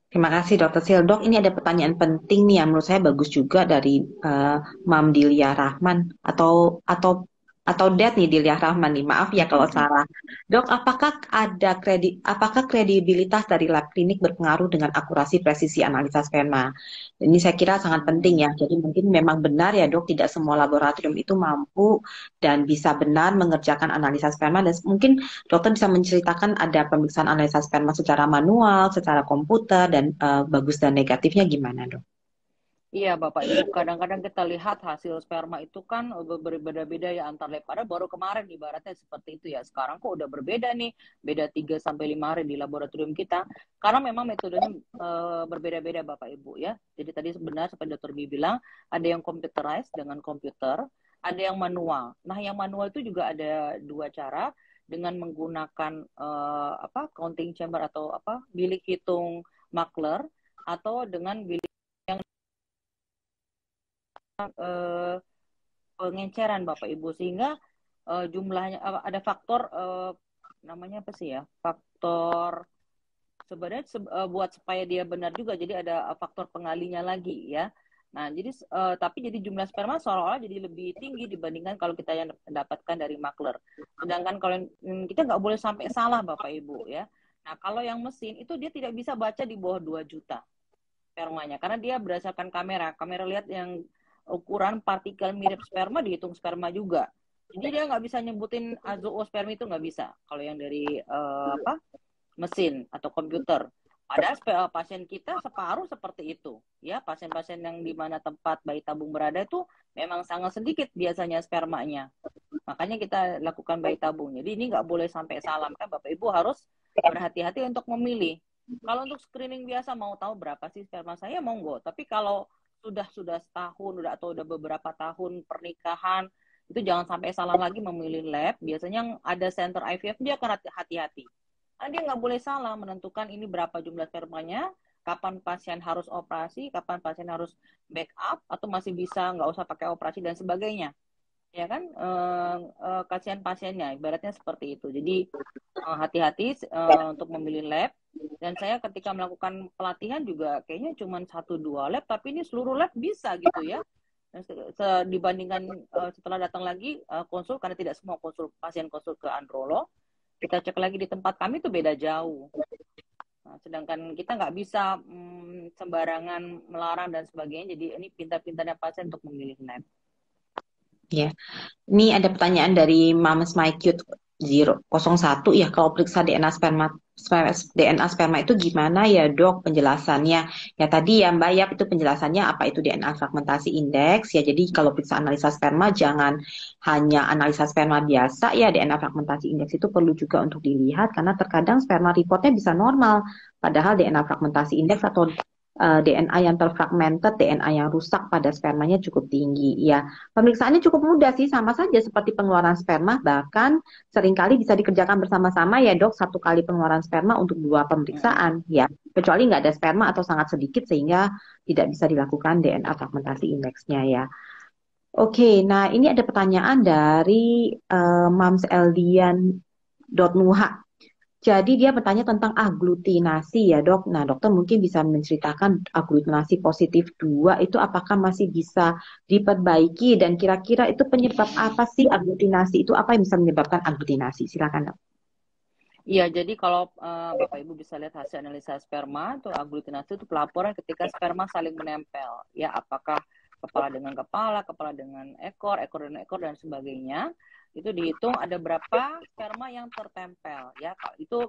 Terima kasih Dokter Sil. Dok, ini ada pertanyaan penting nih yang menurut saya bagus juga dari Mam Dilia Rahman atau Dad nih Dilia Rahman nih. Maaf ya kalau salah. Dok, apakah kredibilitas dari lab klinik berpengaruh dengan akurasi presisi analisa sperma? Ini saya kira sangat penting ya. Jadi mungkin memang benar ya Dok, tidak semua laboratorium itu mampu dan bisa benar mengerjakan analisa sperma, dan mungkin dokter bisa menceritakan ada pemeriksaan analisa sperma secara manual, secara komputer, dan bagus dan negatifnya gimana, Dok? Iya Bapak Ibu, kadang-kadang kita lihat hasil sperma itu kan berbeda-beda ya antar lab. Padahal baru kemarin ibaratnya seperti itu ya. Sekarang kok udah berbeda nih, beda 3 sampai 5 hari di laboratorium kita. Karena memang metodenya berbeda-beda Bapak Ibu ya. Jadi tadi sebenarnya seperti Dr. Bi bilang, ada yang computerized dengan komputer, ada yang manual. Nah, yang manual itu juga ada 2 cara, dengan menggunakan counting chamber atau bilik hitung makler, atau dengan bilik pengenceran Bapak Ibu, sehingga jumlahnya ada faktor namanya apa sih ya, faktor sebenarnya buat supaya dia benar juga, jadi ada faktor pengalinya lagi ya. Nah jadi tapi jadi jumlah sperma seolah-olah jadi lebih tinggi dibandingkan kalau kita yang dapatkan dari makler. Sedangkan kalau kita nggak boleh sampai salah Bapak Ibu ya. Nah kalau yang mesin itu dia tidak bisa baca di bawah 2 juta spermanya, karena dia berdasarkan kamera lihat yang ukuran partikel mirip sperma, dihitung sperma juga. Jadi dia nggak bisa nyebutin azoospermi, itu nggak bisa kalau yang dari mesin atau komputer. Padahal pasien kita separuh seperti itu. Ya, pasien-pasien yang di mana tempat bayi tabung berada itu memang sangat sedikit biasanya spermanya. Makanya kita lakukan bayi tabung. Jadi ini nggak boleh sampai salah. Kan Bapak Ibu harus berhati-hati untuk memilih. Kalau untuk screening biasa mau tahu berapa sih sperma saya, monggo. Tapi kalau sudah setahun atau udah beberapa tahun pernikahan, itu jangan sampai salah lagi memilih lab. Biasanya yang ada center IVF dia akan hati-hati. Karena dia nggak boleh salah menentukan ini berapa jumlah spermanya, kapan pasien harus operasi, kapan pasien harus backup, atau masih bisa nggak usah pakai operasi dan sebagainya. Ya kan, kasihan pasiennya, ibaratnya seperti itu. Jadi hati-hati untuk memilih lab. Dan saya ketika melakukan pelatihan juga kayaknya cuma 1-2 lab, tapi ini seluruh lab bisa gitu ya. Dibandingkan setelah datang lagi konsul, karena tidak semua pasien konsul ke androlog, kita cek lagi di tempat kami itu beda jauh. Nah, sedangkan kita nggak bisa sembarangan melarang dan sebagainya. Jadi ini pintar-pintarnya pasien untuk memilih lab. Ya, ini ada pertanyaan dari Mams MyCute 001 ya, kalau periksa DNA sperma itu gimana ya Dok penjelasannya? Ya tadi ya Mbak Yap, itu penjelasannya apa itu DNA fragmentasi indeks ya. Jadi kalau periksa analisa sperma jangan hanya analisa sperma biasa ya, DNA fragmentasi indeks itu perlu juga untuk dilihat karena terkadang sperma reportnya bisa normal, padahal DNA fragmentasi indeks atau DNA yang terfragmented, DNA yang rusak pada spermanya cukup tinggi. Ya, pemeriksaannya cukup mudah sih, sama saja seperti pengeluaran sperma, bahkan seringkali bisa dikerjakan bersama-sama ya Dok, 1 kali pengeluaran sperma untuk 2 pemeriksaan ya, kecuali nggak ada sperma atau sangat sedikit sehingga tidak bisa dilakukan DNA fragmentasi indeksnya ya. Oke, nah ini ada pertanyaan dari Mams Eldian Nuha. Jadi dia bertanya tentang aglutinasi ya dok. Nah dokter mungkin bisa menceritakan aglutinasi positif 2 itu apakah masih bisa diperbaiki dan kira-kira itu penyebab apa sih aglutinasi itu apa yang bisa menyebabkan aglutinasi? Silakan dok. Iya, jadi kalau Bapak Ibu bisa lihat hasil analisa sperma, tuh aglutinasi itu pelaporan ketika sperma saling menempel. Ya, apakah kepala dengan ekor, ekor dengan ekor, dan sebagainya. Itu dihitung ada berapa sperma yang tertempel. Ya, itu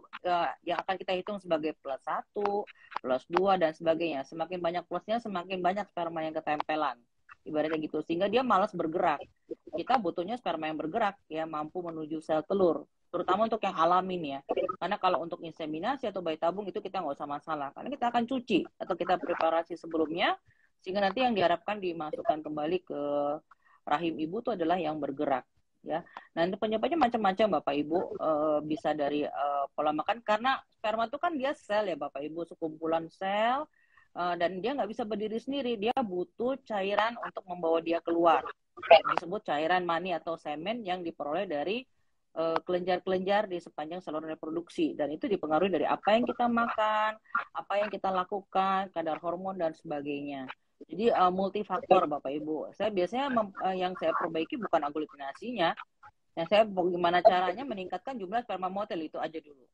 yang akan kita hitung sebagai plus satu, plus 2, dan sebagainya. Semakin banyak plusnya, semakin banyak sperma yang ketempelan. Ibaratnya gitu. Sehingga dia malas bergerak. Kita butuhnya sperma yang bergerak, ya mampu menuju sel telur. Terutama untuk yang alamin ya. Karena kalau untuk inseminasi atau bayi tabung itu kita nggak usah masalah. Karena kita akan cuci atau kita preparasi sebelumnya. Sehingga nanti yang diharapkan dimasukkan kembali ke rahim ibu itu adalah yang bergerak. Ya, nah itu penyebabnya macam-macam Bapak Ibu, bisa dari pola makan karena sperma itu kan dia sel ya Bapak Ibu, sekumpulan sel, dan dia nggak bisa berdiri sendiri, dia butuh cairan untuk membawa dia keluar, disebut cairan mani atau semen yang diperoleh dari kelenjar-kelenjar di sepanjang saluran reproduksi, dan itu dipengaruhi dari apa yang kita makan, apa yang kita lakukan, kadar hormon dan sebagainya. Jadi multifaktor Bapak Ibu. Saya biasanya yang saya perbaiki bukan aglutinasinya, yang saya bagaimana caranya meningkatkan jumlah sperma motel itu aja dulu.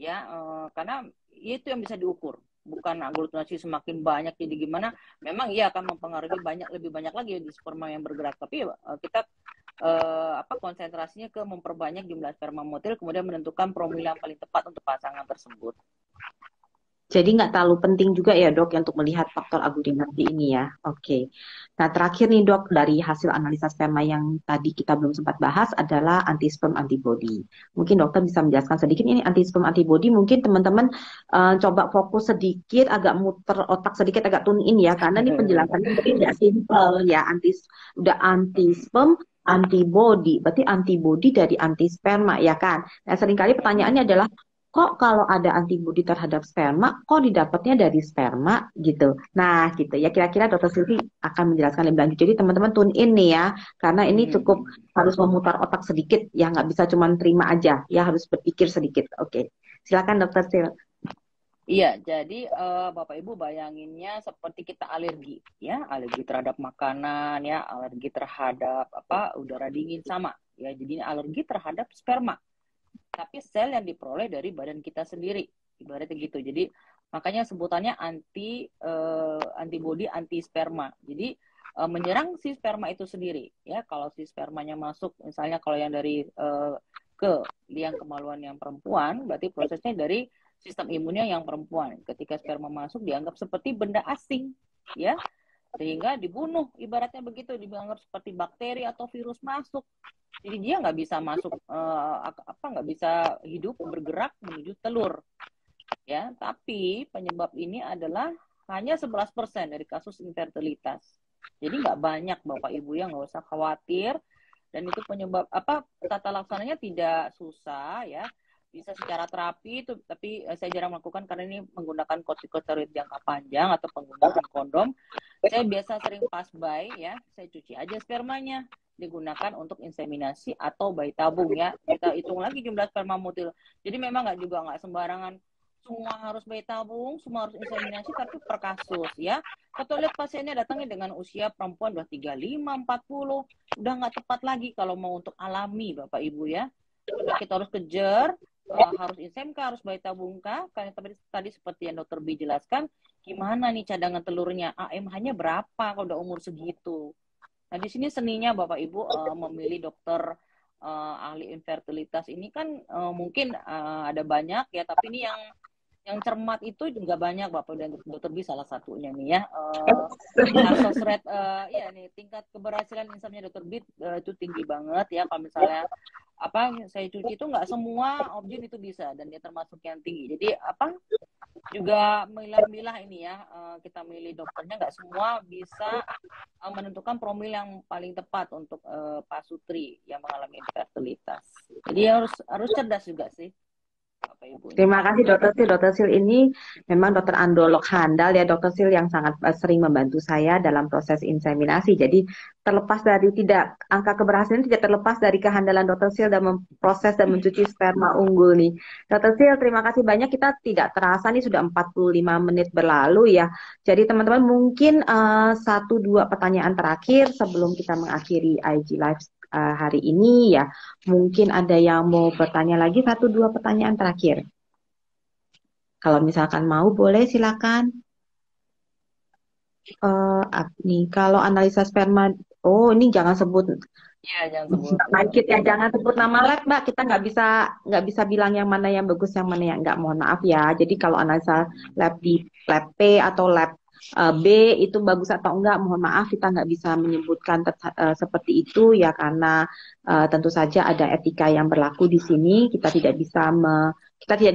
Ya, karena itu yang bisa diukur, bukan aglutinasi semakin banyak jadi gimana. Memang iya akan mempengaruhi lebih banyak lagi di sperma yang bergerak, tapi kita konsentrasinya ke memperbanyak jumlah sperma motil, kemudian menentukan promil yang paling tepat untuk pasangan tersebut. Jadi nggak terlalu penting juga ya dok ya untuk melihat faktor aglutinasi ini ya. Oke. Nah terakhir nih dok dari hasil analisa sperma yang tadi kita belum sempat bahas adalah anti-sperm antibody. Mungkin dokter bisa menjelaskan sedikit ini anti-sperm antibody. Mungkin teman-teman coba fokus sedikit, agak muter otak sedikit, agak tune in ya karena ini penjelasannya mungkin nggak simpel ya. Udah anti-sperm antibody, berarti antibody dari anti-sperma ya kan. Nah seringkali pertanyaannya adalah kok kalau ada antibodi terhadap sperma, kok didapatnya dari sperma gitu. Nah, gitu ya. Kira-kira Dokter Silvi akan menjelaskan lebih lanjut. Jadi teman-teman tune in nih ya, karena ini cukup harus memutar otak sedikit, ya nggak bisa cuma terima aja, ya harus berpikir sedikit. Oke, silakan Dokter Sil. Iya, jadi Bapak Ibu bayanginnya seperti kita alergi, ya, alergi terhadap makanan, ya, alergi terhadap udara dingin sama, ya, jadi alergi terhadap sperma. Tapi sel yang diperoleh dari badan kita sendiri, ibaratnya gitu. Jadi makanya sebutannya antibody anti sperma. Jadi menyerang si sperma itu sendiri, ya. Kalau si spermanya masuk, misalnya kalau yang dari ke liang kemaluan yang perempuan, berarti prosesnya dari sistem imunnya yang perempuan. Ketika sperma masuk dianggap seperti benda asing, ya, sehingga dibunuh, ibaratnya begitu, dianggap seperti bakteri atau virus masuk. Jadi dia nggak bisa masuk, nggak bisa hidup bergerak menuju telur, ya. Tapi penyebab ini adalah hanya 11% dari kasus infertilitas. Jadi nggak banyak Bapak Ibu, yang nggak usah khawatir. Dan itu penyebab tata laksananya tidak susah, ya, bisa secara terapi itu, tapi saya jarang melakukan karena ini menggunakan kortikosteroid jangka panjang atau penggunaan kondom. Saya biasa sering pas by, ya, saya cuci aja spermanya, digunakan untuk inseminasi atau bayi tabung, ya. Kita hitung lagi jumlah sperma motil. Jadi memang nggak sembarangan semua harus bayi tabung, semua harus inseminasi, tapi per kasus, ya. Atau lihat pasiennya datangnya dengan usia perempuan udah 35, 40, udah nggak tepat lagi kalau mau untuk alami Bapak Ibu, ya. Udah kita harus kejar, harus ISMK, harus bayi tabung kah? Karena tadi seperti yang Dokter B jelaskan, gimana nih cadangan telurnya, AMH-nya berapa kalau udah umur segitu. Nah di sini seninya Bapak Ibu memilih dokter ahli infertilitas ini kan mungkin ada banyak, ya, tapi ini yang cermat itu juga banyak Bapak, dan Dokter B salah satunya nih, ya. Success rate, ya nih, tingkat keberhasilan insomnia Dokter B itu tinggi banget, ya. Kalau misalnya saya cuci itu nggak semua objek itu bisa, dan dia termasuk yang tinggi. Jadi juga milah-milah ini, ya, kita milih dokternya nggak semua bisa menentukan promil yang paling tepat untuk pasutri yang mengalami infertilitas. Jadi harus cerdas juga sih Bapak Ibu. Ibunya. Terima kasih Dokter Sil. Dokter Sil ini memang dokter androlog handal ya, Dokter Sil yang sangat sering membantu saya dalam proses inseminasi. Jadi terlepas dari tidak angka keberhasilan tidak terlepas dari kehandalan Dokter Sil dalam memproses dan mencuci sperma unggul nih. Dokter Sil, terima kasih banyak. Kita tidak terasa nih sudah 45 menit berlalu ya. Jadi teman-teman mungkin satu dua pertanyaan terakhir sebelum kita mengakhiri IG Live hari ini ya. Mungkin ada yang mau bertanya lagi satu dua pertanyaan terakhir. Kalau misalkan mau, boleh silakan. Nih, kalau analisa sperma, oh ini jangan sebut Iya, jangan sebut. Naked ya, jangan sebut nama lab, Mbak. Kita nggak bisa bilang yang mana yang bagus, yang mana yang nggak. Mohon maaf ya. Jadi kalau analisa lab di lab P atau lab B itu bagus atau enggak, mohon maaf kita nggak bisa menyebutkan seperti itu ya karena tentu saja ada etika yang berlaku di sini. Kita tidak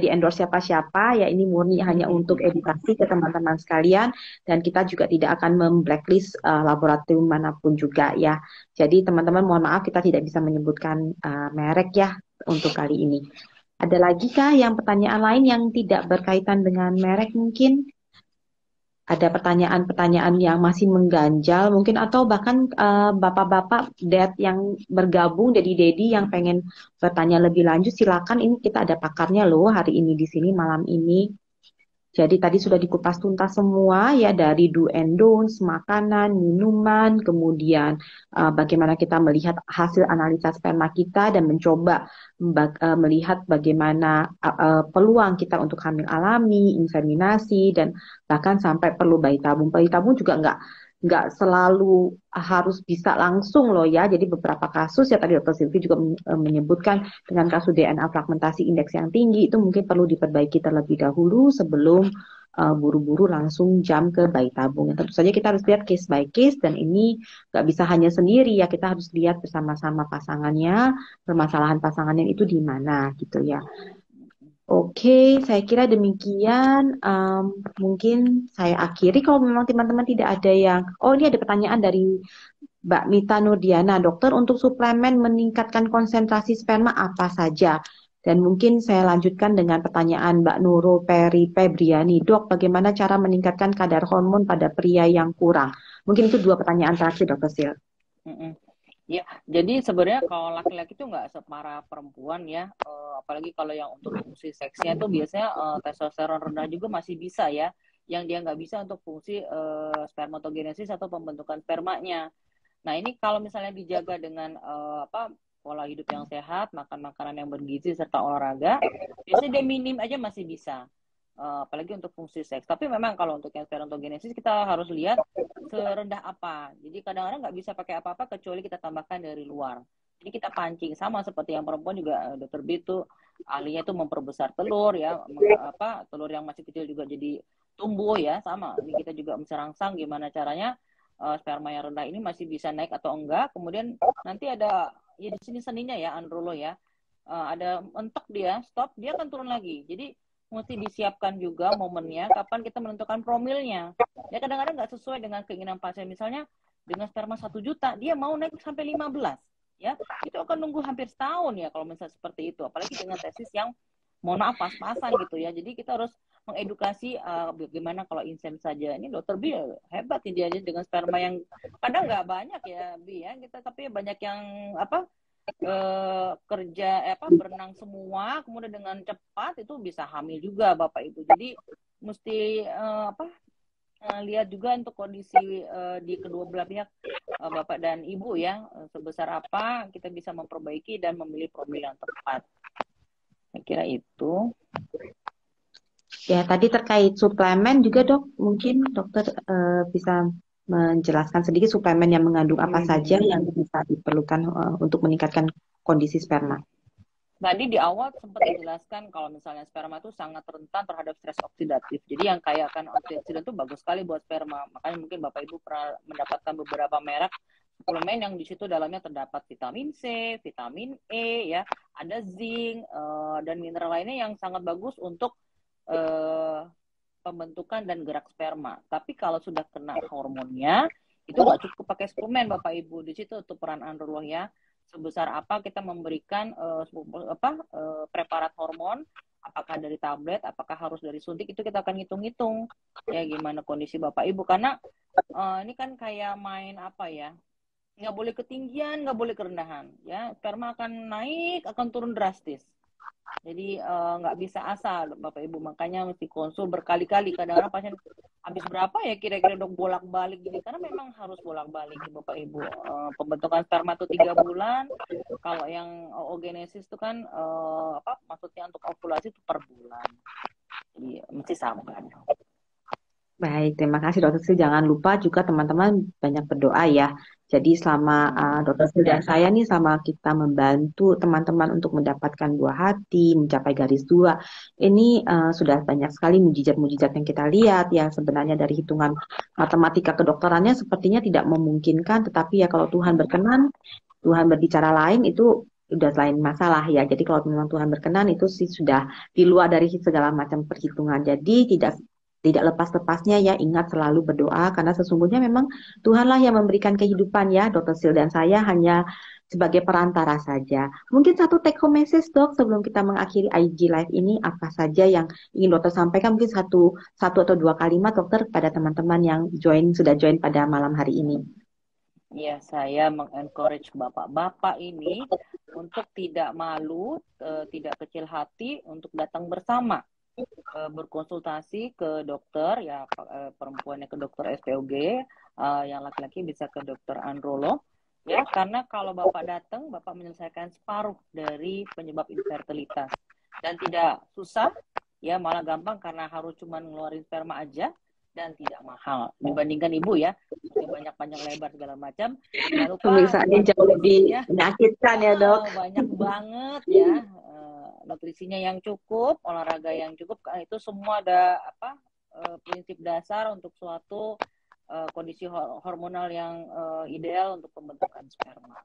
di-endorse siapa-siapa ya, ini murni hanya untuk edukasi ke teman-teman sekalian dan kita juga tidak akan memblacklist laboratorium manapun juga ya. Jadi teman-teman mohon maaf kita tidak bisa menyebutkan merek ya untuk kali ini. Ada lagi kah yang pertanyaan lain yang tidak berkaitan dengan merek mungkin? Ada pertanyaan-pertanyaan yang masih mengganjal mungkin atau bahkan bapak-bapak dad yang bergabung dedi yang pengen bertanya lebih lanjut silakan, ini kita ada pakarnya loh hari ini di sini malam ini. Jadi tadi sudah dikupas tuntas semua ya dari do and don'ts, makanan, minuman, kemudian bagaimana kita melihat hasil analisa sperma kita dan mencoba melihat bagaimana peluang kita untuk hamil alami, inseminasi, dan bahkan sampai perlu bayi tabung. Bayi tabung juga nggak selalu harus bisa langsung loh ya. Jadi beberapa kasus ya tadi Dr. Silvi juga menyebutkan dengan kasus DNA fragmentasi indeks yang tinggi itu mungkin perlu diperbaiki terlebih dahulu sebelum buru-buru langsung jam ke bayi tabung. Tentu saja kita harus lihat case by case dan ini nggak bisa hanya sendiri ya, kita harus lihat bersama-sama pasangannya, permasalahan pasangannya itu di mana gitu ya. Oke, saya kira demikian. Mungkin saya akhiri kalau memang teman-teman tidak ada yang... Oh, ini ada pertanyaan dari Mbak Mita Nurdiana. Dokter, untuk suplemen meningkatkan konsentrasi sperma apa saja? Dan mungkin saya lanjutkan dengan pertanyaan Mbak Nurul Peri Febriani. Dok, bagaimana cara meningkatkan kadar hormon pada pria yang kurang? Mungkin itu dua pertanyaan terakhir, Dokter Sil. Ya, jadi sebenarnya kalau laki-laki itu nggak separah perempuan ya, apalagi kalau yang untuk fungsi seksnya itu biasanya testosteron rendah juga masih bisa ya, yang dia nggak bisa untuk fungsi spermatogenesis atau pembentukan spermanya. Nah ini kalau misalnya dijaga dengan pola hidup yang sehat, makan makanan yang bergizi serta olahraga, biasanya dia minim aja masih bisa. Apalagi untuk fungsi seks. Tapi memang kalau untuk yang spermatogenesis kita harus lihat serendah apa. Jadi kadang-kadang nggak bisa pakai apa-apa kecuali kita tambahkan dari luar. Jadi kita pancing sama seperti yang perempuan juga dokter B itu ahlinya itu memperbesar telur ya, telur yang masih kecil juga jadi tumbuh ya sama. Ini kita juga merangsang gimana caranya sperma yang rendah ini masih bisa naik atau enggak. Kemudian nanti ada ya di sini seninya ya androlo ya. Ada mentok dia, stop, dia akan turun lagi. Jadi mesti disiapkan juga momennya kapan kita menentukan promilnya. Ya kadang-kadang nggak sesuai dengan keinginan pasien. Misalnya dengan sperma 1 juta, dia mau naik sampai 15. Ya, itu akan nunggu hampir setahun ya kalau misalnya seperti itu. Apalagi dengan tesis yang mohon maaf pas-pasan gitu ya. Jadi kita harus mengedukasi bagaimana kalau insem saja. Ini dokter B hebat nih dia dengan sperma yang kadang nggak banyak ya B ya. Kita tapi banyak yang kerja berenang semua kemudian dengan cepat itu bisa hamil juga Bapak Ibu. Jadi mesti lihat juga untuk kondisi di kedua belah pihak Bapak dan Ibu ya, sebesar apa kita bisa memperbaiki dan memilih promil yang tepat. Saya kira itu. Ya, tadi terkait suplemen juga Dok, mungkin dokter bisa menjelaskan sedikit suplemen yang mengandung apa saja yang bisa diperlukan untuk meningkatkan kondisi sperma. Tadi di awal sempat dijelaskan kalau misalnya sperma itu sangat rentan terhadap stres oksidatif. Jadi yang kaya akan antioksidan itu bagus sekali buat sperma. Makanya mungkin Bapak Ibu pernah mendapatkan beberapa merek suplemen yang di situ dalamnya terdapat vitamin C, vitamin E, ya, ada zinc dan mineral lainnya yang sangat bagus untuk pembentukan dan gerak sperma. Tapi kalau sudah kena hormonnya, itu nggak cukup pakai suplemen Bapak Ibu. Di situ untuk peran androlog ya. Sebesar apa kita memberikan preparat hormon apakah dari tablet, apakah harus dari suntik, itu kita akan hitung-hitung ya gimana kondisi Bapak Ibu. Karena ini kan kayak main apa ya, nggak boleh ketinggian, nggak boleh kerendahan ya, sperma akan naik, akan turun drastis. Jadi nggak bisa asal Bapak Ibu, makanya mesti konsul berkali-kali. Kadang-kadang pasien habis berapa ya kira-kira dok bolak-balik gini, karena memang harus bolak-balik Bapak Ibu. Pembentukan sperma itu 3 bulan, kalau yang oogenesis itu kan apa maksudnya untuk ovulasi itu per bulan. Jadi mesti sabar. Baik, terima kasih Dokter Sil. Jangan lupa juga teman-teman banyak berdoa ya. Jadi selama Dokter Sil dan saya nih sama kita membantu teman-teman untuk mendapatkan buah hati, mencapai garis 2. Ini sudah banyak sekali mujizat-mujizat yang kita lihat yang sebenarnya dari hitungan matematika kedokterannya sepertinya tidak memungkinkan. Tetapi ya kalau Tuhan berkenan, Tuhan berbicara lain itu udah lain masalah ya. Jadi kalau memang Tuhan berkenan itu sih sudah di luar dari segala macam perhitungan. Jadi tidak lepas-lepasnya ya ingat selalu berdoa karena sesungguhnya memang Tuhanlah yang memberikan kehidupan ya. Dokter Sil dan saya hanya sebagai perantara saja. Mungkin satu take home message dok sebelum kita mengakhiri IG Live ini apa saja yang ingin dokter sampaikan, mungkin satu atau dua kalimat dokter pada teman-teman yang sudah join pada malam hari ini. Ya, saya mengencourage bapak-bapak ini untuk tidak malu, tidak kecil hati untuk datang bersama berkonsultasi ke dokter ya, perempuannya ke dokter SPOG, yang laki-laki bisa ke dokter androlog ya, karena kalau bapak datang bapak menyelesaikan separuh dari penyebab infertilitas dan tidak susah ya, malah gampang karena harus cuma ngeluarin sperma aja dan tidak mahal dibandingkan ibu ya, banyak-banyak lebar segala macam. Jangan lupa Pemirsaannya jauh lebih menyakitkan ya dok. banyak banget ya, nutrisinya yang cukup, olahraga yang cukup, itu semua ada apa prinsip dasar untuk suatu kondisi hormonal yang ideal untuk pembentukan sperma.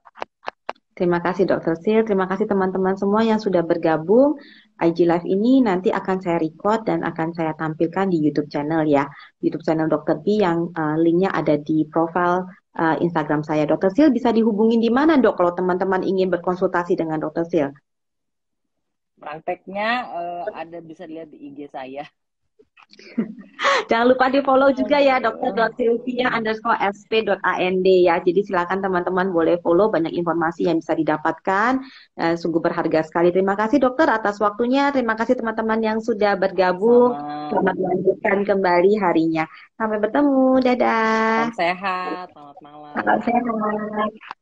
Terima kasih Dokter Sil, terima kasih teman-teman semua yang sudah bergabung. IG Live ini nanti akan saya record dan akan saya tampilkan di YouTube channel ya. YouTube channel Dokter Pi yang linknya ada di profil Instagram saya. Dokter Sil bisa dihubungin di mana dok kalau teman-teman ingin berkonsultasi dengan Dokter Sil? Prakteknya ada bisa dilihat di IG saya. Jangan lupa di follow juga ya dr.sylvia_sp.and ya. Jadi silakan teman-teman boleh follow, banyak informasi yang bisa didapatkan. Sungguh berharga sekali. Terima kasih dokter atas waktunya. Terima kasih teman-teman yang sudah bergabung. Selamat melanjutkan kembali harinya. Sampai bertemu. Dadah. Salam sehat. Selamat malam. Salam sehat.